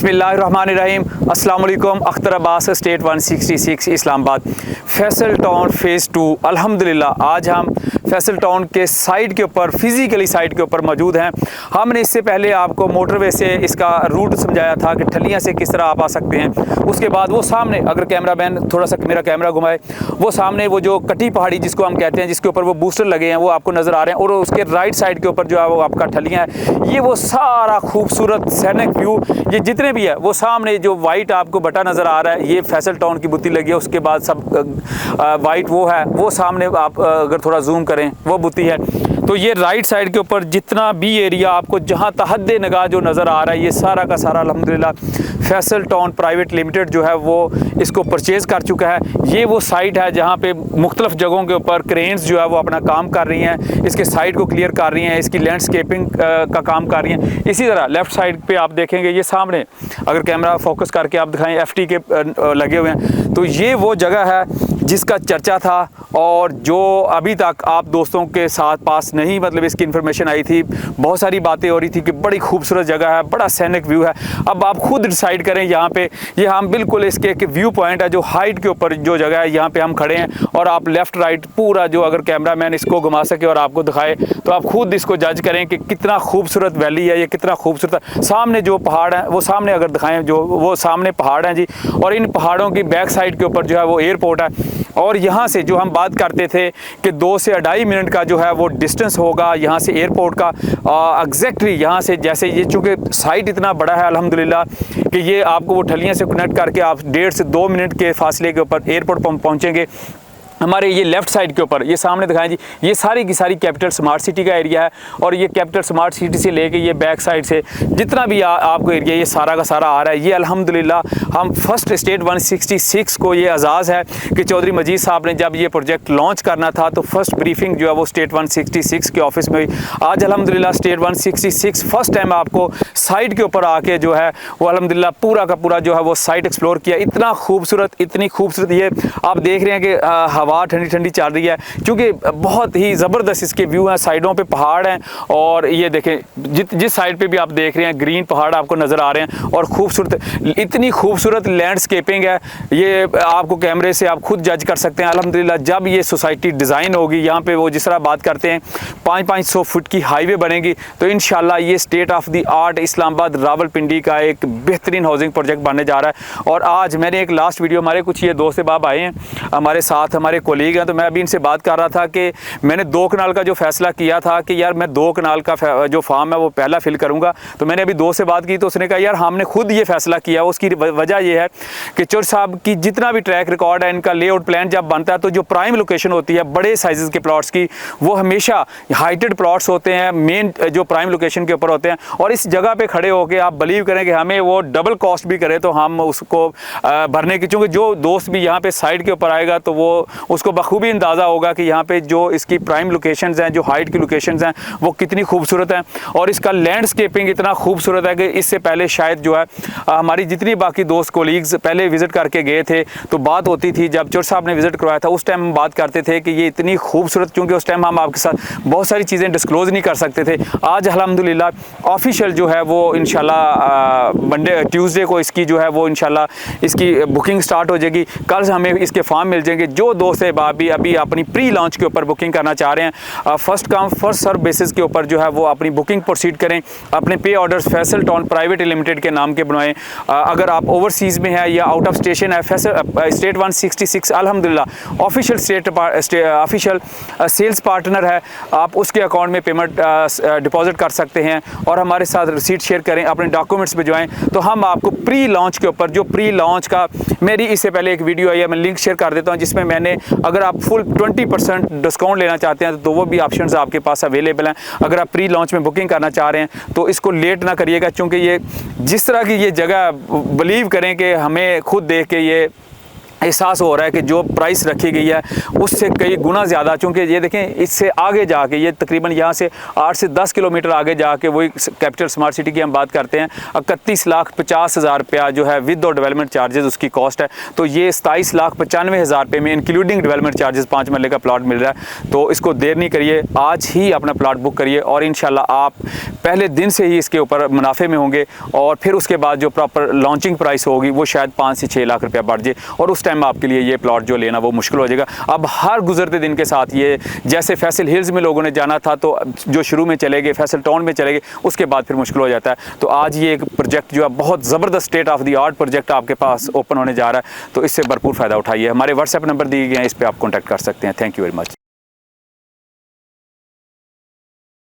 बिस्मिल्लाहिर्रहमानिर्रहीम। अस्सलाम वालेकुम। Akhtar Abbas, state 166 Islamabad, Faisal town phase 2। अल्हम्दुलिल्लाह आज हम फैसल टाउन के साइट के ऊपर, फिज़िकली साइट के ऊपर मौजूद हैं। हमने इससे पहले आपको मोटरवे से इसका रूट समझाया था कि ठलियाँ से किस तरह आप आ सकते हैं। उसके बाद वो सामने, अगर कैमरा मैन थोड़ा सा मेरा कैमरा घुमाए, वो सामने वो जो कटी पहाड़ी जिसको हम कहते हैं, जिसके ऊपर वो बूस्टर लगे हैं, वो आपको नज़र आ रहे हैं। और उसके राइट साइड के ऊपर जो है वो आपका ठलियाँ है। ये वो सारा खूबसूरत सैनिक व्यू, ये जितने भी है वो सामने जो वाइट आपको बटा नज़र आ रहा है, ये फैसल टाउन की बुत्ती लगी है। उसके बाद सब वाइट वो है, वो सामने आप अगर थोड़ा जूम करें वो बुत्ती है। तो ये राइट साइड के ऊपर जितना भी एरिया आपको जहाँ तहद्दे निगाह जो नज़र आ रहा है, ये सारा का सारा अल्हम्दुलिल्लाह फैसल टाउन प्राइवेट लिमिटेड जो है वो इसको परचेज़ कर चुका है। ये वो साइट है जहाँ पे मुख्तलिफ जगहों के ऊपर क्रेन्स जो है वो अपना काम कर रही हैं, इसके साइट को क्लियर कर रही हैं, इसकी लैंडस्केपिंग का काम कर रही हैं। इसी तरह लेफ़्ट साइड पे आप देखेंगे, ये सामने अगर कैमरा फोकस करके आप दिखाएं, FT के लगे हुए हैं। तो ये वो जगह है जिसका चर्चा था और जो अभी तक आप दोस्तों के साथ पास नहीं, मतलब इसकी इन्फॉर्मेशन आई थी, बहुत सारी बातें हो रही थी कि बड़ी खूबसूरत जगह है, बड़ा सैनिक व्यू है। अब आप खुद डिसाइड करें। यहाँ पे ये हम बिल्कुल इसके एक व्यू पॉइंट है जो हाइट के ऊपर जो जगह है, यहाँ पे हम खड़े हैं और आप लेफ़्ट राइट पूरा जो, अगर कैमरा मैन इसको घुमा सके और आपको दिखाए तो आप खुद इसको जज करें कि कितना खूबसूरत वैली है, ये कितना खूबसूरत है। सामने जो पहाड़ हैं वो सामने अगर दिखाएँ, जो वो सामने पहाड़ हैं जी, और इन पहाड़ों की बैक साइड के ऊपर जो है वो एयरपोर्ट है। और यहाँ से जो हम बात करते थे कि 2 से 2.5 मिनट का जो है वो डिस्टेंस होगा यहाँ से एयरपोर्ट का। एग्जैक्टली यहाँ से, जैसे ये चूँकि साइट इतना बड़ा है अल्हम्दुलिल्लाह कि ये आपको वो ठलियाँ से कनेक्ट करके आप 1.5 से 2 मिनट के फासले के ऊपर एयरपोर्ट पहुँचेंगे। हमारे ये लेफ़्ट साइड के ऊपर, ये सामने दिखाएं जी, ये सारी की सारी कैपिटल स्मार्ट सिटी का एरिया है। और ये कैपिटल स्मार्ट सिटी से लेके ये बैक साइड से जितना भी आपको एरिया ये सारा का सारा आ रहा है। ये अल्हम्दुलिल्लाह हम फर्स्ट स्टेट 166 को ये एजाज़ है कि चौधरी मजीद साहब ने जब ये प्रोजेक्ट लॉन्च करना था तो फर्स्ट ब्रीफिंग जो है वो स्टेट 166 के ऑफिस में हुई। आज अल्हम्दुलिल्लाह स्टेट 166 फर्स्ट टाइम आपको साइट के ऊपर आके जो है वो अल्हम्दुलिल्लाह पूरा का पूरा जो है वो साइट एक्सप्लोर किया। इतना खूबसूरत, इतनी खूबसूरत, ये आप देख रहे हैं कि हवा ठंडी ठंडी चल रही है, क्योंकि बहुत ही ज़बरदस्त इसके व्यू हैं। साइडों पे पहाड़ हैं और ये देखें जिस साइड पे भी आप देख रहे हैं ग्रीन पहाड़ आपको नज़र आ रहे हैं और खूबसूरत, इतनी खूबसूरत लैंडस्केपिंग है। ये आपको कैमरे से आप खुद जज कर सकते हैं। अल्हम्दुलिल्लाह जब ये सोसाइटी डिज़ाइन होगी, यहाँ पे वो जिस तरह बात करते हैं 500 फुट की हाईवे बनेगी, तो इंशाल्लाह ये state of the art Islamabad Rawalpindi का एक बेहतरीन हाउसिंग प्रोजेक्ट बनने जा रहा है। और आज मैंने एक लास्ट वीडियो, हमारे कुछ ये दोस्त बाब आए हैं हमारे साथ, हमारे कोलीग हैं, तो मैं अभी इनसे बात कर रहा था कि मैंने 2 कनाल का जो फैसला किया था कि यार मैं 2 कनाल का जो फार्म है वो पहला फिल करूंगा। तो मैंने अभी 2 से बात की तो उसने कहा यार हमने खुद ये फैसला किया। उसकी वजह ये है कि चौधरी साहब की जितना भी ट्रैक रिकॉर्ड है, इनका लेआउट प्लान जब बनता है तो जो प्राइम लोकेशन होती है बड़े साइज़ के प्लॉट्स की, वो हमेशा हाइटेड प्लॉट्स होते हैं, मेन जो प्राइम लोकेशन के ऊपर होते हैं। और इस जगह पर खड़े होकर आप बिलीव करें कि हमें वो डबल कॉस्ट भी करे तो हम उसको भरने की, चूँकि जो दोस्त भी यहाँ पर साइड के ऊपर आएगा तो वो उसको बखूबी अंदाज़ा होगा कि यहाँ पे जो इसकी प्राइम लोकेशंस हैं, जो हाइट की लोकेशंस हैं, वो कितनी खूबसूरत हैं। और इसका लैंडस्केपिंग इतना खूबसूरत है कि इससे पहले शायद जो है हमारी जितनी बाकी दोस्त कोलीग्स पहले विज़िट करके गए थे तो बात होती थी, जब चौधरी साहब ने विज़िट करवाया था उस टाइम हम बात करते थे कि ये इतनी खूबसूरत, क्योंकि उस टाइम हम आपके साथ बहुत सारी चीज़ें डिस्क्लोज़ नहीं कर सकते थे। आज अल्हम्दुलिल्लाह ऑफिशियल जो है वो इंशाल्लाह मंडे ट्यूसडे को इसकी जो है वो इंशाल्लाह इसकी बुकिंग स्टार्ट हो जाएगी। कल हमें इसके फॉर्म मिल जाएंगे। जो दोस्त है अभी अपनी प्री लॉन्च के ऊपर बुकिंग करना चाह रहे हैं, first come first serve basis के ऊपर जो है वो अपनी बुकिंग प्रोसीड करें। अपने पे orders Faisal town private limited के नाम के बनवाएं। अगर आप ओवरसीज़ में है या आउट ऑफ स्टेशन है, स्टेट 166 अल्हम्दुलिल्लाह ऑफिशियल सेल्स पार्टनर है, आप उसके अकाउंट में पेमेंट डिपॉजिट कर सकते हैं और हमारे साथ रिसीट शेयर करें, अपने डॉक्यूमेंट्स भिजवाएं। तो हम आपको प्री लॉन्च के ऊपर, जो प्री लॉन्च का मेरी इससे पहले एक वीडियो आई है, मैं लिंक शेयर कर देता हूँ, जिसमें मैंने, अगर आप फुल 20% डिस्काउंट लेना चाहते हैं तो वो भी ऑप्शंस आपके पास अवेलेबल हैं। अगर आप प्री लॉन्च में बुकिंग करना चाह रहे हैं तो इसको लेट ना करिएगा, क्योंकि ये जिस तरह की ये जगह बिलीव करें कि हमें खुद देख के ये एहसास हो रहा है कि जो प्राइस रखी गई है उससे कई गुना ज़्यादा, चूँकि ये देखें इससे आगे जाके ये तकरीबन यहाँ से 8 से 10 किलोमीटर आगे जाके वही कैपिटल स्मार्ट सिटी की हम बात करते हैं, 31,50,000 रुपया जो है विद और डेवलपमेंट चार्जेस उसकी कॉस्ट है। तो ये 27,95,000 रुपये में इंक्लूडिंग डेवलपमेंट चार्जेस 5 मरले का प्लाट मिल रहा है। तो इसको देर नहीं करिए, आज ही अपना प्लाट बुक करिए और इंशाल्लाह आप पहले दिन से ही इसके ऊपर मुनाफे में होंगे और फिर उसके बाद जो प्रॉपर लॉन्चिंग प्राइस होगी वो शायद 5 से 6 लाख रुपया बढ़ जाए और उस टाइम आपके लिए ये प्लॉट जो लेना वो मुश्किल हो जाएगा। अब हर गुजरते दिन के साथ ये, जैसे फैसल हिल्स में लोगों ने जाना था तो जो शुरू में चले गए, फैसल टाउन में चले गए, उसके बाद फिर मुश्किल हो जाता है। तो आज ये एक प्रोजेक्ट जो है बहुत ज़बरदस्त state of the art project आपके पास ओपन होने जा रहा है, तो इससे भरपूर फ़ायदा उठाइए। हमारे व्हाट्सएप नंबर दिए गए हैं, इस पर आप कॉन्टैक्ट कर सकते हैं। Thank you very much.